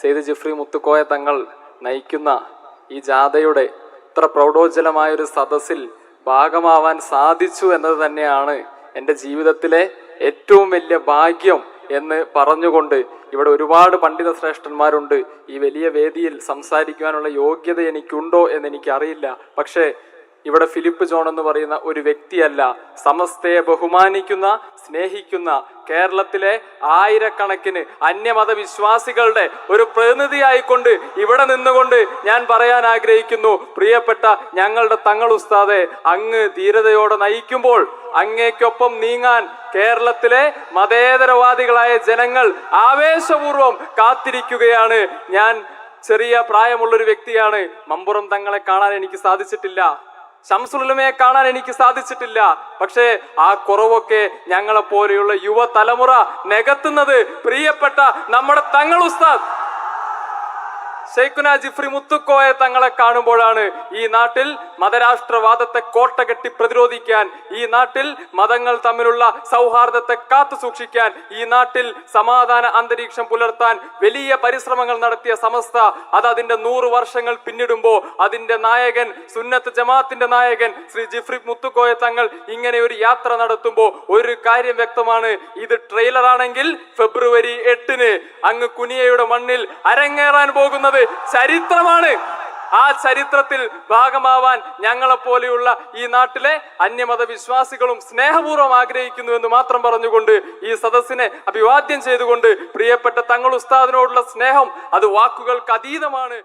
സെയ്ദ് ജിഫ്രി മുത്തുക്കോയ തങ്ങൾ നയിക്കുന്ന ഈ ജാഥയുടെ ഇത്ര പ്രൗഢോജ്വലമായൊരു സദസ്സിൽ ഭാഗമാവാൻ സാധിച്ചു എന്നത് തന്നെയാണ് എൻ്റെ ജീവിതത്തിലെ ഏറ്റവും വലിയ ഭാഗ്യം എന്ന് പറഞ്ഞുകൊണ്ട്, ഇവിടെ ഒരുപാട് പണ്ഡിത ശ്രേഷ്ഠന്മാരുണ്ട്, ഈ വലിയ വേദിയിൽ സംസാരിക്കുവാനുള്ള യോഗ്യത എനിക്കുണ്ടോ എന്ന് എനിക്കറിയില്ല. പക്ഷേ ഇവിടെ ഫിലിപ്പ് ജോൺ എന്ന് പറയുന്ന ഒരു വ്യക്തിയല്ല, സമസ്തയെ ബഹുമാനിക്കുന്ന, സ്നേഹിക്കുന്ന, കേരളത്തിലെ ആയിരക്കണക്കിന് അന്യമത വിശ്വാസികളുടെ ഒരു പ്രതിനിധിയായിക്കൊണ്ട് ഇവിടെ നിന്നുകൊണ്ട് ഞാൻ പറയാൻ ആഗ്രഹിക്കുന്നു, പ്രിയപ്പെട്ട ഞങ്ങളുടെ തങ്ങൾ ഉസ്താദെ, അങ്ങ് ധീരതയോടെ നയിക്കുമ്പോൾ അങ്ങേക്കൊപ്പം നീങ്ങാൻ കേരളത്തിലെ മതേതരവാദികളായ ജനങ്ങൾ ആവേശപൂർവം കാത്തിരിക്കുകയാണ്. ഞാൻ ചെറിയ പ്രായമുള്ളൊരു വ്യക്തിയാണ്. മമ്പുറം തങ്ങളെ കാണാൻ എനിക്ക് സാധിച്ചിട്ടില്ല, ശംസുൽ ഉലമയെ കാണാൻ എനിക്ക് സാധിച്ചിട്ടില്ല. പക്ഷേ ആ കുറവൊക്കെ ഞങ്ങളെപ്പോലെയുള്ള യുവതലമുറ നികത്തുന്നത് പ്രിയപ്പെട്ട നമ്മുടെ തങ്ങൾ ഉസ്താദ് ശൈഖുന ജിഫ്രി മുത്തുക്കോയ തങ്ങളെ കാണുമ്പോഴാണ്. ഈ നാട്ടിൽ മതരാഷ്ട്രവാദത്തെ കോട്ടകെട്ടി പ്രതിരോധിക്കാൻ, ഈ നാട്ടിൽ മതങ്ങൾ തമ്മിലുള്ള സൗഹാർദ്ദത്തെ കാത്തു സൂക്ഷിക്കാൻ, ഈ നാട്ടിൽ സമാധാന അന്തരീക്ഷം പുലർത്താൻ വലിയ പരിശ്രമങ്ങൾ നടത്തിയ സമസ്ത അത് അതിന്റെ 100 വർഷങ്ങൾ പിന്നിടുമ്പോൾ അതിന്റെ നായകൻ, സുന്നത്ത് ജമാഅത്തിന്റെ നായകൻ ശ്രീ ജിഫ്രി മുത്തുക്കോയ തങ്ങൾ ഇങ്ങനെ ഒരു യാത്ര നടത്തുമ്പോൾ ഒരു കാര്യം വ്യക്തമാണ്, ഇത് ട്രെയിലർ ആണെങ്കിൽ ഫെബ്രുവരി 8-ന് അങ്ങ് കുനിയയുടെ മണ്ണിൽ അരങ്ങേറാൻ പോകുന്നത് ചരിത്രമാണ്. ആ ചരിത്രത്തിൽ ഭാഗമാവാൻ ഞങ്ങളെപ്പോലെയുള്ള ഈ നാട്ടിലെ അന്യമത വിശ്വാസികളും സ്നേഹപൂർവ്വം ആഗ്രഹിക്കുന്നു എന്ന് മാത്രം പറഞ്ഞുകൊണ്ട് ഈ സദസ്സിനെ അഭിവാദ്യം ചെയ്തുകൊണ്ട്, പ്രിയപ്പെട്ട തങ്ങൾ ഉസ്താദിനോടുള്ള സ്നേഹം അത് വാക്കുകൾക്ക് അതീതമാണ്.